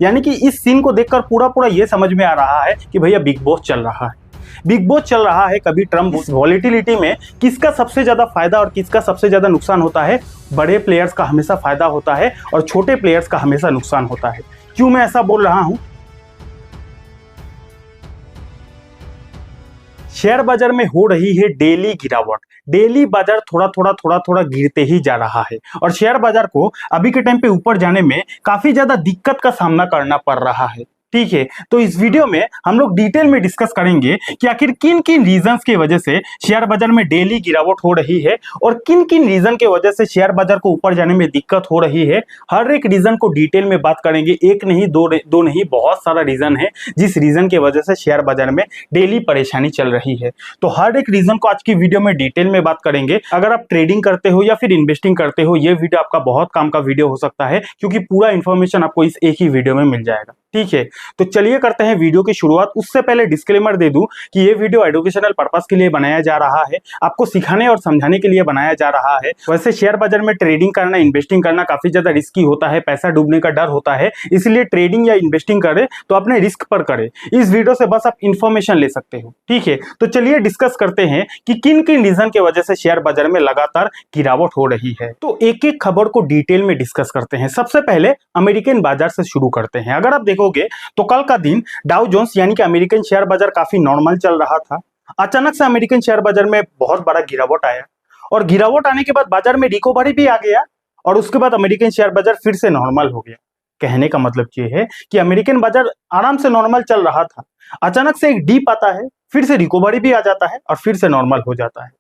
यानी कि इस सीन को देखकर पूरा पूरा ये समझ में आ रहा है कि भैया बिग बॉस चल रहा है, बिग बॉस चल रहा है। कभी ट्रम्प वॉलेटिलिटी में किसका सबसे ज्यादा फायदा और किसका सबसे ज्यादा नुकसान होता है? बड़े प्लेयर्स का हमेशा फायदा होता है और छोटे प्लेयर्स का हमेशा नुकसान होता है। क्यों मैं ऐसा बोल रहा हूं? शेयर बाजार में हो रही है डेली गिरावट, डेली बाजार थोड़ा थोड़ा गिरते ही जा रहा है और शेयर बाजार को अभी के टाइम पे ऊपर जाने में काफी ज्यादा दिक्कत का सामना करना पड़ रहा है। ठीक है, तो इस वीडियो में हम लोग डिटेल में डिस्कस करेंगे कि आखिर किन किन रीजंस की वजह से शेयर बाजार में डेली गिरावट हो रही है और किन किन रीजन के वजह से शेयर बाजार को ऊपर जाने में दिक्कत हो रही है। हर एक रीजन को डिटेल में बात करेंगे, एक नहीं दो नहीं, बहुत सारा रीजन है जिस रीजन की वजह से शेयर बाजार में डेली परेशानी चल रही है। तो हर एक रीजन को आज की वीडियो में डिटेल में बात करेंगे। अगर आप ट्रेडिंग करते हो या फिर इन्वेस्टिंग करते हो, ये वीडियो आपका बहुत काम का वीडियो हो सकता है क्योंकि पूरा इंफॉर्मेशन आपको इस एक ही वीडियो में मिल जाएगा। ठीक है, तो चलिए करते हैं वीडियो की शुरुआत। उससे पहले डिस्क्लेमर दे दूं कि ये वीडियो एजुकेशनल पर्पस के लिए बनाया जा रहा है, आपको सिखाने और समझाने के लिए बनाया जा रहा है। वैसे शेयर बाजार में ट्रेडिंग करना, इन्वेस्टिंग करना काफी ज्यादा रिस्की होता है, पैसा डूबने का डर होता है, इसलिए ट्रेडिंग या इन्वेस्टिंग करें तो अपने रिस्क पर करें। इस वीडियो से बस आप इंफॉर्मेशन ले सकते हो। ठीक है, तो चलिए डिस्कस करते हैं कि किन किन रीजन की वजह से शेयर बाजार में लगातार गिरावट हो रही है। तो एक एक खबर को डिटेल में डिस्कस करते हैं। सबसे पहले अमेरिकन बाजार से शुरू करते हैं। अगर आप देखोगे तो कल का दिन डाउ जोन्स यानी कि अमेरिकन शेयर बाजार काफी नॉर्मल चल रहा था। अचानक से अमेरिकन शेयर बाजार में बहुत बड़ा गिरावट आया और गिरावट आने के बाद बाजार में रिकवरी भी आ गया और उसके बाद अमेरिकन शेयर बाजार फिर से नॉर्मल हो गया। कहने का मतलब ये है कि अमेरिकन बाजार आराम से नॉर्मल चल रहा था, अचानक से एक डीप आता है, फिर से रिकवरी भी आ जाता है और फिर से नॉर्मल हो जाता है।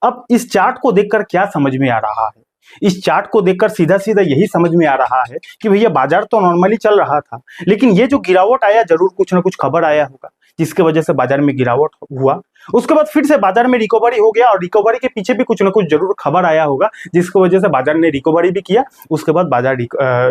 अब इस चार्ट को देखकर क्या समझ में आ रहा है? इस चार्ट को देखकर सीधा सीधा यही समझ में आ रहा है कि भैया बाजार तो नॉर्मली चल रहा था, लेकिन ये जो गिरावट आया जरूर कुछ ना कुछ खबर आया होगा जिसके वजह से बाजार में गिरावट हुआ। उसके बाद फिर से बाजार में रिकवरी हो गया और रिकवरी के पीछे भी कुछ ना कुछ जरूर खबर आया होगा जिसकी वजह से बाजार ने रिकवरी भी किया, उसके बाद बाजार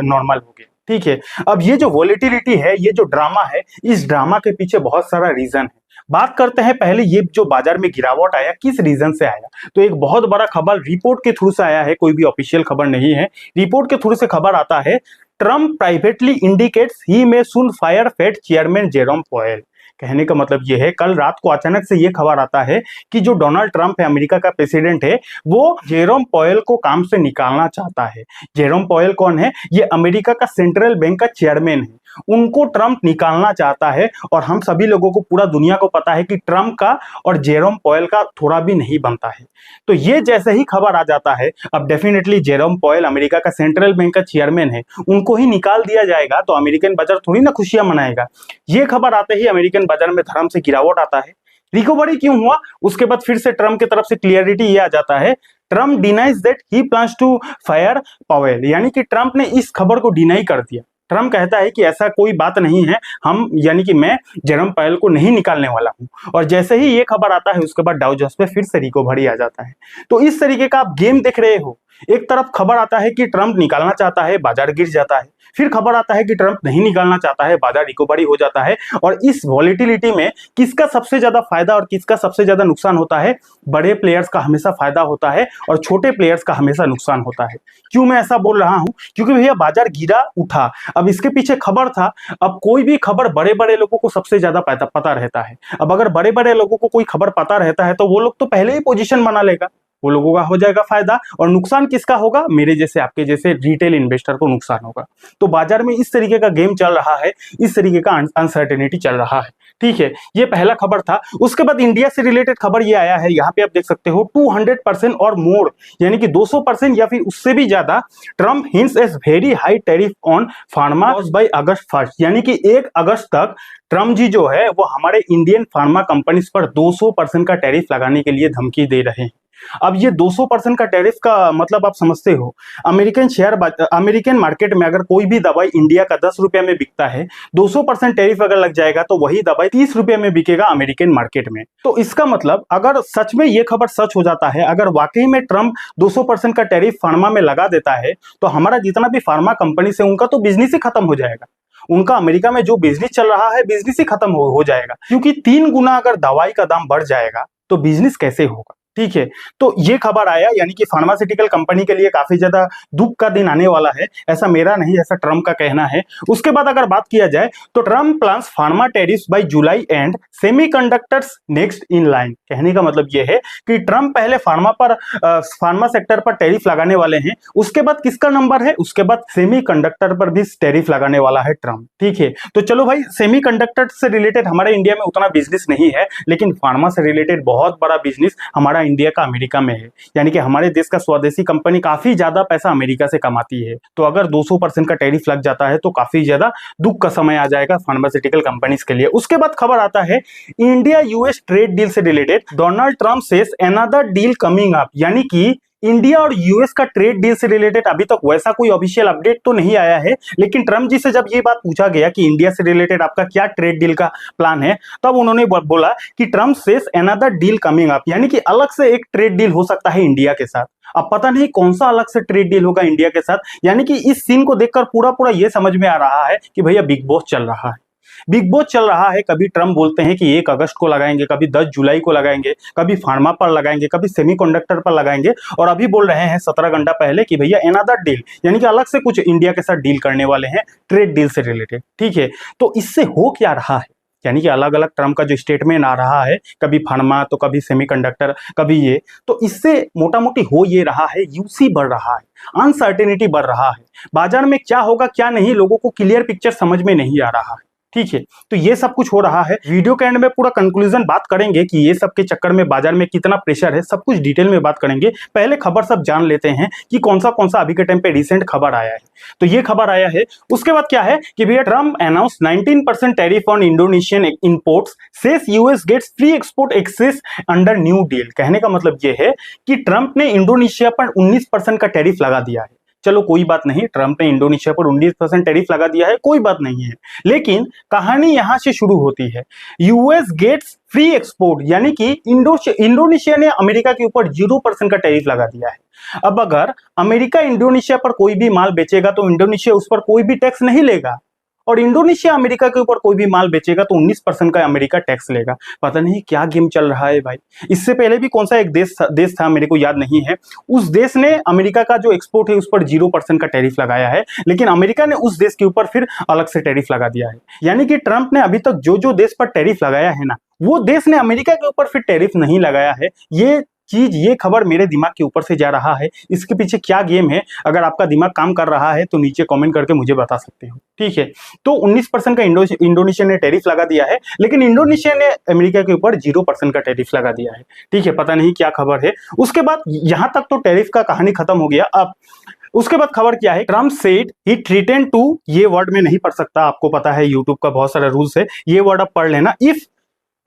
नॉर्मल हो गया। ठीक है, अब ये जो वॉलेटिलिटी है, ये जो ड्रामा है, इस ड्रामा के पीछे बहुत सारा रीजन है। बात करते हैं पहले ये जो बाजार में गिरावट आया किस रीजन से आया। तो एक बहुत बड़ा खबर रिपोर्ट के थ्रू से आया है, कोई भी ऑफिशियल खबर नहीं है। रिपोर्ट के थ्रू से खबर आता है, Trump privately indicates he may soon fire Fed chairman Jerome Powell. कहने का मतलब ये है, कल रात को अचानक से ये खबर आता है कि जो डोनाल्ड ट्रंप है, अमेरिका का प्रेसिडेंट है, वो जेरोम पॉवेल को काम से निकालना चाहता है। जेरोम पॉवेल कौन है? ये अमेरिका का सेंट्रल बैंक का चेयरमैन है, उनको ट्रंप निकालना चाहता है। और हम सभी लोगों को, पूरा दुनिया को पता है कि ट्रंप का और जेरोम पॉवेल का थोड़ा भी नहीं बनता है। तो ये जैसे ही खबर आ जाता है, अब डेफिनेटली जेरोम पॉवेल अमेरिका का सेंट्रल बैंक का चेयरमैन है, उनको ही निकाल दिया जाएगा तो अमेरिकन बाजार थोड़ी ना खुशियां मनाएगा। ये खबर आते ही अमेरिकन बाजार में धर्म से गिरावट आता है। रिकवरी क्यों हुआ? उसके बाद फिर से ट्रंप की तरफ से क्लियरिटी ये आ जाता है, Trump denies that he plans to fire Powell. यानी कि ट्रंप ने इस खबर को डिनाई कर दिया। ट्रंप कहता है कि ऐसा कोई बात नहीं है, हम यानी कि मैं जेरोम पॉवेल को नहीं निकालने वाला हूं। और जैसे ही ये खबर आता है उसके बाद डाउ जोन्स पे फिर से रिकवरी आ जाता है। तो इस तरीके का आप गेम देख रहे हो। एक तरफ खबर आता है कि ट्रंप निकालना चाहता है, बाजार गिर जाता है, फिर खबर आता है कि ट्रंप नहीं निकालना चाहता है, बाजार रिकवरी हो जाता है। और इस वॉलेटिलिटी में किसका सबसे ज्यादा फायदा और किसका सबसे ज्यादा नुकसान होता है? बड़े प्लेयर्स का हमेशा फायदा होता है और छोटे प्लेयर्स का हमेशा नुकसान होता है। क्यों मैं ऐसा बोल रहा हूं? क्योंकि भैया बाजार गिरा उठा, अब इसके पीछे खबर था। अब कोई भी खबर बड़े बड़े लोगों को सबसे ज्यादा पता रहता है। अब अगर बड़े बड़े लोगों को कोई खबर पता रहता है तो वो लोग तो पहले ही पोजीशन बना लेगा, वो लोगों का हो जाएगा फायदा। और नुकसान किसका होगा? मेरे जैसे, आपके जैसे रिटेल इन्वेस्टर को नुकसान होगा। तो बाजार में इस तरीके का गेम चल रहा है, इस तरीके का अनसर्टेनिटी चल रहा है। ठीक है, ये पहला खबर था। उसके बाद इंडिया से रिलेटेड खबर ये आया है, यहाँ पे आप देख सकते हो 200% और मोर, यानी कि 200% या फिर उससे भी ज्यादा। Trump hints as very high tariff on pharma by August 1, यानी कि 1 अगस्त तक ट्रंप जी जो है वो हमारे इंडियन फार्मा कंपनीज पर 200% का टैरिफ लगाने के लिए धमकी दे रहे हैं। अब ये 200% का टैरिफ का मतलब आप समझते हो, अमेरिकन मार्केट में अगर कोई भी दवाई इंडिया का 10 रुपए में बिकता है, 200% टैरिफ अगर लग जाएगा तो वही दवाई 30 रुपए में बिकेगा अमेरिकन मार्केट में। तो इसका मतलब अगर सच में ये खबर सच हो जाता है, अगर वाकई में ट्रंप 200% का टैरिफ फार्मा में लगा देता है, तो हमारा जितना भी फार्मा कंपनी से उनका तो बिजनेस ही खत्म हो जाएगा। उनका अमेरिका में जो बिजनेस चल रहा है, बिजनेस ही खत्म हो जाएगा। क्योंकि 3 गुना अगर दवाई का दाम बढ़ जाएगा तो बिजनेस कैसे होगा? ठीक है। तो ये खबर आया, यानी कि फार्मास्यूटिकल कंपनी के लिए काफी ज्यादा दुख का दिन आने वाला है, ऐसा मेरा नहीं, ऐसा ट्रम्प का कहना है। उसके बाद अगर बात किया जाए तो Trump plans pharma tariffs by July and semiconductors next in line. कहने का मतलब ये है कि ट्रम्प पहले फार्मा सेक्टर पर टैरिफ लगाने वाले हैं, उसके बाद किसका नंबर है, उसके बाद सेमीकंडक्टर पर भी टैरिफ लगाने वाला है ट्रम्प। ठीक है, तो चलो भाई, सेमीकंडक्टर से रिलेटेड हमारे इंडिया में उतना बिजनेस नहीं है, लेकिन फार्मा से रिलेटेड बहुत बड़ा बिजनेस हमारा इंडिया का अमेरिका में है। यानी कि हमारे देश का स्वदेशी कंपनी काफी ज्यादा पैसा अमेरिका से कमाती है। तो अगर 200% का टैरिफ लग जाता है तो काफी ज्यादा दुख का समय आ जाएगा फार्मास्यूटिकल कंपनीज के लिए। उसके बाद खबर आता है इंडिया यूएस ट्रेड डील से related, Donald Trump says another deal coming up. यानी कि इंडिया और यूएस का ट्रेड डील से रिलेटेड अभी तक वैसा कोई ऑफिशियल अपडेट तो नहीं आया है, लेकिन ट्रम्प जी से जब ये बात पूछा गया कि इंडिया से रिलेटेड आपका क्या ट्रेड डील का प्लान है, तब उन्होंने बोला कि Trump says another deal coming up, यानी कि अलग से एक ट्रेड डील हो सकता है इंडिया के साथ। अब पता नहीं कौन सा अलग से ट्रेड डील होगा इंडिया के साथ। यानी कि इस सीन को देखकर पूरा पूरा ये समझ में आ रहा है कि भैया बिग बॉस चल रहा है, बिग बॉस चल रहा है। कभी ट्रम्प बोलते हैं कि 1 अगस्त को लगाएंगे, कभी 10 जुलाई को लगाएंगे, कभी फार्मा पर लगाएंगे, कभी सेमीकंडक्टर पर लगाएंगे, और अभी बोल रहे हैं 17 घंटा पहले कि भैया अनदर डील, यानी कि अलग से कुछ इंडिया के साथ डील करने वाले हैं ट्रेड डील से रिलेटेड। ठीक है, तो इससे हो क्या रहा है, यानी कि अलग अलग ट्रम्प का जो स्टेटमेंट आ रहा है, कभी फार्मा तो कभी सेमीकंडक्टर, कभी ये, तो इससे मोटा मोटी हो ये रहा है, यूसी बढ़ रहा है, अनसर्टेनिटी बढ़ रहा है, बाजार में क्या होगा क्या नहीं, लोगों को क्लियर पिक्चर समझ में नहीं आ रहा है। ठीक है, तो ये सब कुछ हो रहा है। वीडियो के एंड में पूरा कंक्लूजन बात करेंगे कि ये सब के चक्कर में बाजार में कितना प्रेशर है, सब कुछ डिटेल में बात करेंगे। पहले खबर सब जान लेते हैं कि कौन सा अभी के टाइम पे रिसेंट खबर आया है। तो ये खबर आया है, उसके बाद क्या है कि भैया Trump announce 19% tariff on Indonesian imports, says US gets free export access under new deal. कहने का मतलब ये है कि ट्रम्प ने इंडोनेशिया पर 19% का टैरिफ लगा दिया है। चलो कोई बात नहीं, ट्रम्प ने इंडोनेशिया पर 19% टैरिफ लगा दिया है, कोई बात नहीं है, लेकिन कहानी यहां से शुरू होती है। यूएस गेट्स फ्री एक्सपोर्ट, यानी कि इंडोनेशिया ने अमेरिका के ऊपर 0% का टैरिफ लगा दिया है। अब अगर अमेरिका इंडोनेशिया पर कोई भी माल बेचेगा तो इंडोनेशिया उस पर कोई भी टैक्स नहीं लेगा, और इंडोनेशिया अमेरिका के ऊपर कोई भी माल बेचेगा तो 19% का अमेरिका टैक्स लेगा। पता नहीं क्या गेम चल रहा है भाई। इससे पहले भी कौन सा एक देश था मेरे को याद नहीं है, उस देश ने अमेरिका का जो एक्सपोर्ट है उस पर 0% का टैरिफ लगाया है, लेकिन अमेरिका ने उस देश के ऊपर फिर अलग से टैरिफ लगा दिया है। यानी कि ट्रम्प ने अभी तक जो जो देश पर टैरिफ लगाया है ना, वो देश ने अमेरिका के ऊपर फिर टैरिफ नहीं लगाया है। ये खबर मेरे दिमाग के ऊपर से जा रहा है। इसके पीछे क्या गेम है, अगर आपका दिमाग काम कर रहा है तो नीचे कमेंट करके मुझे बता सकते हो। ठीक है, तो 19% का इंडोनेशिया ने टैरिफ लगा दिया है, लेकिन इंडोनेशिया ने अमेरिका के ऊपर 0% का टैरिफ लगा दिया है। ठीक है, पता नहीं क्या खबर है। उसके बाद यहां तक तो टैरिफ का कहानी खत्म हो गया। अब उसके बाद खबर क्या है, Trump said he threatened to, ये वर्ड में नहीं पढ़ सकता, आपको पता है यूट्यूब का बहुत सारा रूल्स है, ये वर्ड आप पढ़ लेना। इफ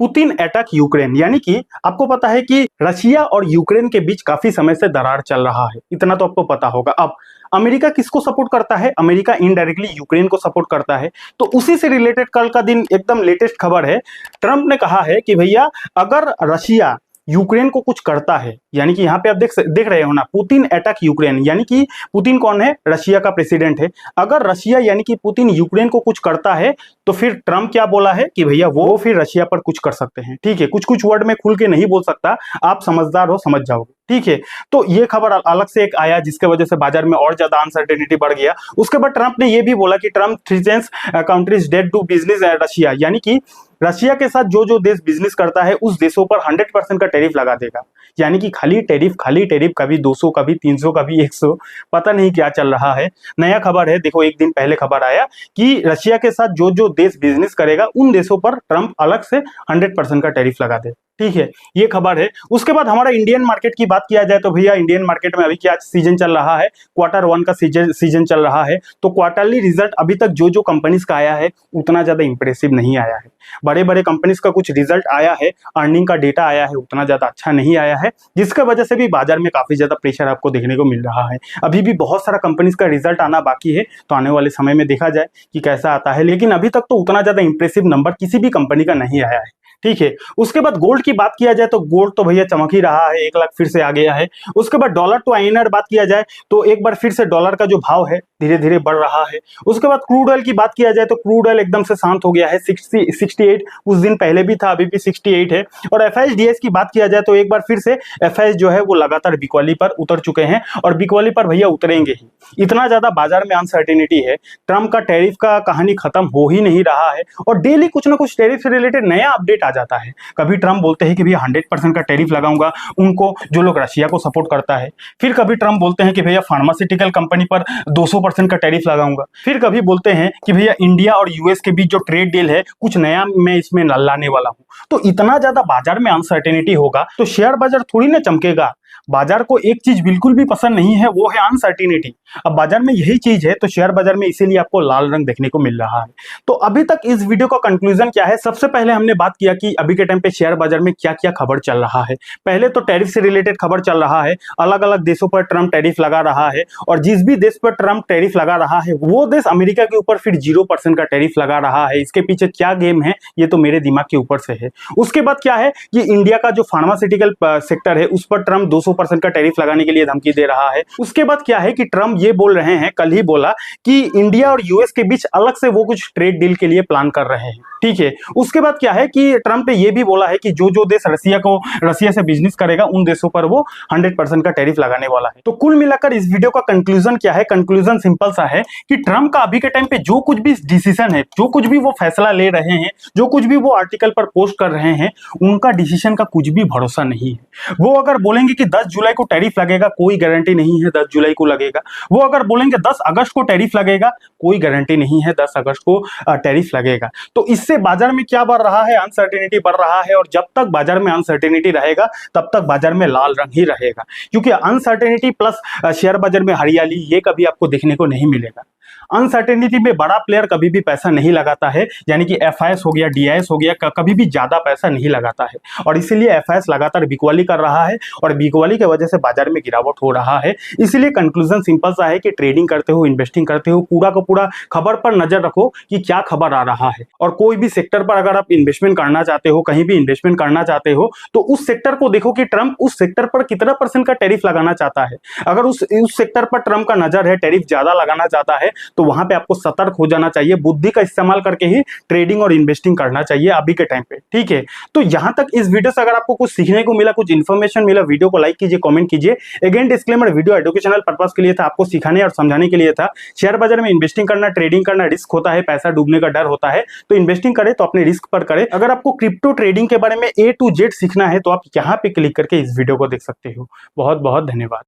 पुतिन अटैक यूक्रेन, यानी कि आपको पता है कि रशिया और यूक्रेन के बीच काफी समय से दरार चल रहा है, इतना तो आपको पता होगा। अब अमेरिका किसको सपोर्ट करता है, अमेरिका इनडायरेक्टली यूक्रेन को सपोर्ट करता है। तो उसी से रिलेटेड कल का दिन एकदम लेटेस्ट खबर है, ट्रम्प ने कहा है कि भैया अगर रशिया यूक्रेन को कुछ करता है, यानी कि यहाँ पे आप देख रहे हो ना, पुतिन अटैक यूक्रेन, यानी कि पुतिन कौन है, रशिया का प्रेसिडेंट है। अगर रशिया यानी कि पुतिन यूक्रेन को कुछ करता है तो फिर ट्रम्प क्या बोला है कि भैया वो फिर रशिया पर कुछ कर सकते हैं। ठीक है, कुछ कुछ वर्ड में खुल के नहीं बोल सकता, आप समझदार हो, समझ जाओगे। ठीक है, तो ये खबर अलग से एक आया जिसके वजह से बाजार में और ज्यादा अनसर्टेनिटी बढ़ गया। उसके बाद ट्रम्प ने ये भी बोला कि Trump threatens countries that do business Russia, यानी कि रशिया के साथ जो जो देश बिजनेस करता है उस देशों पर 100% का टैरिफ लगा देगा। यानी कि खाली टैरिफ, कभी 200, कभी 300, कभी 100, पता नहीं क्या चल रहा है। नया खबर है, देखो एक दिन पहले खबर आया कि रशिया के साथ जो जो देश बिजनेस करेगा उन देशों पर ट्रम्प अलग से 100% का टैरिफ लगा दे। ठीक है, ये खबर है। उसके बाद हमारा इंडियन मार्केट की बात किया जाए तो भैया इंडियन मार्केट में अभी क्या सीजन चल रहा है, Q1 का सीजन चल रहा है। तो क्वार्टरली रिजल्ट अभी तक जो जो कंपनीज का आया है उतना ज्यादा इंप्रेसिव नहीं आया है। बड़े बड़े कंपनीज का कुछ रिजल्ट आया है, अर्निंग का डेटा आया है, उतना ज्यादा अच्छा नहीं आया है, जिसकी वजह से भी बाजार में काफी ज्यादा प्रेशर आपको देखने को मिल रहा है। अभी भी बहुत सारा कंपनीज का रिजल्ट आना बाकी है, तो आने वाले समय में देखा जाए कि कैसा आता है, लेकिन अभी तक तो उतना ज्यादा इंप्रेसिव नंबर किसी भी कंपनी का नहीं आया है। ठीक है। उसके बाद गोल्ड की बात किया जाए तो गोल्ड तो भैया चमक ही रहा है, 1 लाख फिर से आ गया है। उसके बाद डॉलर टू आईएनआर बात किया जाए तो एक बार फिर से डॉलर का जो भाव है धीरे धीरे बढ़ रहा है। उसके बाद क्रूड ऑयल की बात किया जाए तो क्रूड ऑयल एकदम से शांत हो गया है, 68 कुछ दिन पहले भी था, अभी भी 68 है। और एफआईएस की बात किया जाए तो एक बार फिर से एफआईएस जो है वो लगातार बिकवाली पर उतर चुके हैं और बिकवाली पर भैया उतरेंगे ही। इतना ज्यादा बाजार में अनसर्टेनिटी है, ट्रम्प का टैरिफ का कहानी खत्म हो ही नहीं रहा है और डेली कुछ ना कुछ टैरिफ से रिलेटेड नया अपडेट आ जाता है। कभी ट्रम्प बोलते हैं कि भैया 100% का टैरिफ लगाऊंगा उनको जो लोग रशिया को सपोर्ट करता है, फिर कभी ट्रम्प बोलते हैं कि भैया फार्मास्यूटिकल कंपनी पर 200% का टैरिफ लगाऊंगा, फिर कभी बोलते हैं कि भैया इंडिया और यूएस के बीच जो ट्रेड डील है कुछ नया मैं इसमें लाने वाला हूं। तो इतना ज्यादा बाजार में अनसर्टेनिटी होगा तो शेयर बाजार थोड़ी ना चमकेगा। बाजार को एक चीज बिल्कुल भी पसंद नहीं है, वो है अनसर्टिनिटी। अब बाजार में यही चीज है तो शेयर बाजार में इसीलिए आपको लाल रंग देखने को मिल रहा है। तो अभी तक इस वीडियो का कंक्लूजन क्या है? सबसे पहले हमने बात किया कि अभी के टाइम पे शेयर बाजार में क्या क्या खबर चल रहा है। पहले तो टैरिफ से रिलेटेड खबर चल रहा है, अलग अलग देशों पर ट्रम्प टैरिफ लगा रहा है और जिस भी देश पर ट्रम्प टैरिफ लगा रहा है वो देश अमेरिका के ऊपर फिर 0% का टैरिफ लगा रहा है। इसके पीछे क्या गेम है ये तो मेरे दिमाग के ऊपर से है। उसके बाद क्या है कि इंडिया का जो फार्मास्यूटिकल सेक्टर है उस पर ट्रम्प 200% का टैरिफ लगाने के लिए धमकी दे रहा है। उसके बाद क्या है कि ट्रम्प ये बोल रहे हैं, कल ही बोला कि इंडिया और यूएस के बीच अलग से वो कुछ ट्रेड डील के लिए प्लान कर रहे हैं, ठीक है। उसके बाद क्या है कि ट्रम्प ने ये भी बोला है कि जो जो देश रसिया से बिजनेस करेगा उन देशों पर वो 100% का टैरिफ लगाने वाला है। तो कुल मिलाकर इस वीडियो का कंक्लूजन क्या है? कंक्लूजन सिंपल सा है कि ट्रम्प का अभी के टाइम पे जो कुछ भी डिसीजन है, जो कुछ भी वो फैसला ले रहे हैं, जो कुछ भी वो आर्टिकल पर पोस्ट कर रहे हैं, उनका डिसीजन का कुछ भी भरोसा नहीं है। वो अगर बोलेंगे कि 10 जुलाई को टैरिफ लगेगा, कोई गारंटी नहीं है 10 जुलाई को लगेगा। वो अगर बोलेंगे 10 अगस्त को टैरिफ लगेगा, कोई गारंटी नहीं है 10 अगस्त को टैरिफ लगेगा। तो इससे बाजार में क्या बढ़ रहा है? अनसर्टेनिटी बढ़ रहा है और जब तक बाजार में अनसर्टेनिटी रहेगा तब तक बाजार में लाल रंग ही रहेगा, क्योंकि अनसर्टेनिटी प्लस शेयर बाजार में हरियाली ये कभी आपको देखने को नहीं मिलेगा। अनसर्टेनिटी में बड़ा प्लेयर कभी भी पैसा नहीं लगाता है, यानी कि एफआईएस हो गया, डीआईएस हो गया, कभी भी ज्यादा पैसा नहीं लगाता है और इसीलिए एफआईएस लगातार बिकवाली कर रहा है और बिकवाली की वजह से बाजार में गिरावट हो रहा है। इसीलिए कंक्लूजन सिंपल सा है कि ट्रेडिंग करते हो, इन्वेस्टिंग करते हो, पूरा का पूरा खबर पर नजर रखो कि क्या खबर आ रहा है। और कोई भी सेक्टर पर अगर आप इन्वेस्टमेंट करना चाहते हो, कहीं भी इन्वेस्टमेंट करना चाहते हो, तो उस सेक्टर को देखो कि ट्रम्प उस सेक्टर पर कितना % का टैरिफ लगाना चाहता है। अगर उस सेक्टर पर ट्रम्प का नजर है, टैरिफ ज्यादा लगाना चाहता है, तो वहां पे आपको सतर्क हो जाना चाहिए, बुद्धि का इस्तेमाल करके ही ट्रेडिंग और इन्वेस्टिंग करना चाहिए अभी के टाइम पे, ठीक है। तो यहां तक इस वीडियो से अगर आपको कुछ सीखने को मिला, कुछ इन्फॉर्मेशन मिला, वीडियो को लाइक कीजिए, कमेंट कीजिए। Again disclaimer, video educational purpose के लिए था, आपको सिखाने और समझाने के लिए था। शेयर बाजार में इन्वेस्टिंग करना, ट्रेडिंग करना रिस्क होता है, पैसा डूबने का डर होता है, तो इन्वेस्टिंग करें तो अपने रिस्क पर करें। अगर आपको क्रिप्टो ट्रेडिंग के बारे में A to Z सीखना है तो आप यहाँ पे क्लिक करके इस वीडियो को देख सकते हो। बहुत बहुत धन्यवाद।